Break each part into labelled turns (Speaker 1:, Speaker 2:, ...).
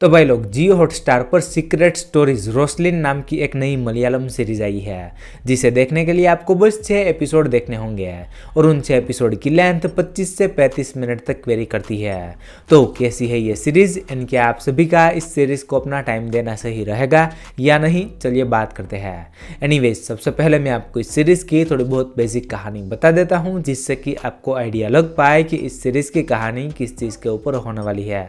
Speaker 1: तो भाई लोग, जियो हॉटस्टार पर सीक्रेट स्टोरीज रोसलिन नाम की एक नई मलयालम सीरीज आई है, जिसे देखने के लिए आपको बस 6 एपिसोड देखने होंगे और उन 6 एपिसोड की लेंथ 25 से 35 मिनट तक वेरी करती है। तो कैसी है ये सीरीज, इनके आप सभी का इस सीरीज को अपना टाइम देना सही रहेगा या नहीं, चलिए बात करते हैं। एनीवेज, सबसे पहले मैं आपको इस सीरीज की थोड़ी बहुत बेसिक कहानी बता देता हूँ, जिससे कि आपको आइडिया लग पाए कि इस सीरीज की कहानी किस चीज़ के ऊपर होने वाली है।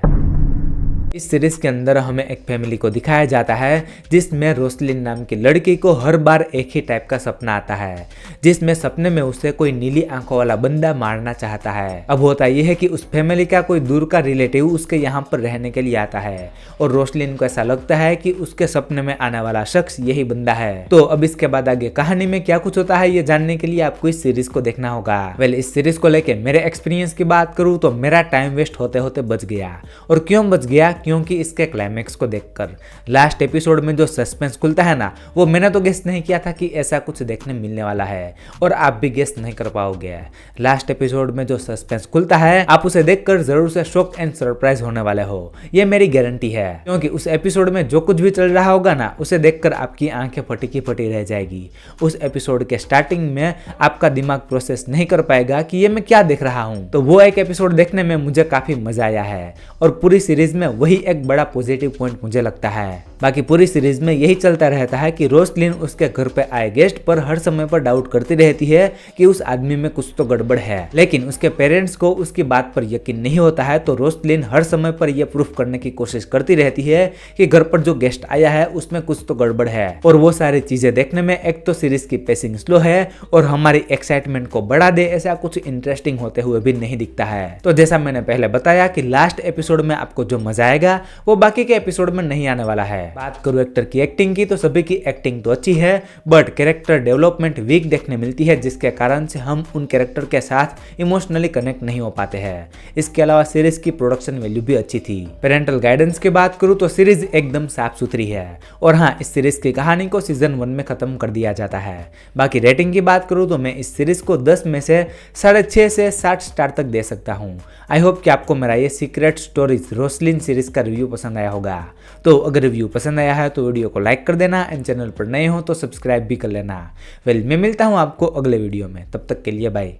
Speaker 1: इस सीरीज के अंदर हमें एक फैमिली को दिखाया जाता है जिसमें रोसलिन नाम की लड़की को हर बार एक ही टाइप का सपना आता है, जिसमें सपने में उसे कोई नीली आंखों वाला बंदा मारना चाहता है। अब होता यह है कि उस फैमिली का कोई दूर का रिलेटिव उसके यहाँ पर रहने के लिए आता है और रोसलिन को ऐसा लगता है कि उसके सपने में आने वाला शख्स यही बंदा है। तो अब इसके बाद आगे कहानी में क्या कुछ होता है, ये जानने के लिए आपको इस सीरीज को देखना होगा। वेल, इस सीरीज को लेके मेरे एक्सपीरियंस की बात करूँ तो मेरा टाइम वेस्ट होते होते बच गया। और क्यों बच गया? क्योंकि इसके क्लाइमेक्स को देखकर लास्ट एपिसोड में जो सस्पेंस खुलता है ना, वो मैंने तो गेस नहीं किया था कि ऐसा कुछ देखने मिलने वाला है, और आप भी गेस नहीं कर पाओगे। लास्ट एपिसोड में जो सस्पेंस खुलता है, आप उसे देखकर जरूर से शॉक एंड सरप्राइज होने वाले हो, ये मेरी गारंटी है। क्योंकि उस एपिसोड में जो कुछ भी चल रहा होगा ना, उसे देखकर आपकी आंखें फटी की फटी रह जाएगी। उस एपिसोड के स्टार्टिंग में आपका दिमाग प्रोसेस नहीं कर पाएगा कि ये मैं क्या देख रहा हूँ। तो वो एक एपिसोड देखने में मुझे काफी मजा आया है, और पूरी सीरीज में वही एक बड़ा पॉजिटिव पॉइंट मुझे लगता है। बाकी पूरी सीरीज में यही चलता रहता है कि रोसलिन उसके घर पे आए गेस्ट पर हर समय पर डाउट करती रहती है कि उस आदमी में कुछ तो गड़बड़ है, लेकिन उसके पेरेंट्स को उसकी बात पर यकीन नहीं होता है। तो रोसलिन हर समय पर यह प्रूफ करने की कोशिश करती रहती है कि घर पर जो गेस्ट आया है उसमें कुछ तो गड़बड़ है। और वो सारी चीजें देखने में एक तो सीरीज की पेसिंग स्लो है और हमारी एक्साइटमेंट को बढ़ा दे, ऐसा कुछ इंटरेस्टिंग होते हुए भी नहीं दिखता है। तो जैसा मैंने पहले बताया कि लास्ट एपिसोड में आपको जो मजा आएगा वो बाकी के एपिसोड में नहीं आने वाला है। बात करूं एक्टर की एक्टिंग की, तो सभी की एक्टिंग तो अच्छी है, बट कैरेक्टर डेवलपमेंट वीक देखने मिलती है, जिसके कारण से हम उन कैरेक्टर के साथ इमोशनली कनेक्ट नहीं हो पाते हैं। इसके अलावा सीरीज की प्रोडक्शन वैल्यू भी अच्छी थी। पेरेंटल गाइडेंस की बात करूं तो सीरीज एकदम साफ सुथरी है, और हाँ, इस सीरीज की कहानी को सीजन 1 में खत्म कर दिया जाता है। बाकी रेटिंग की बात करूं तो मैं इस सीरीज को 10 में से 6.5 से 7 स्टार तक दे सकता हूं। आई होप कि आपको मेरा ये सीक्रेट स्टोरीज रोसलिन सीरीज का रिव्यू पसंद आया होगा। तो अगर रिव्यू पसंद आया है तो वीडियो को लाइक कर देना, एंड चैनल पर नए हो तो सब्सक्राइब भी कर लेना। वेल, मैं मिलता हूं आपको अगले वीडियो में, तब तक के लिए बाय।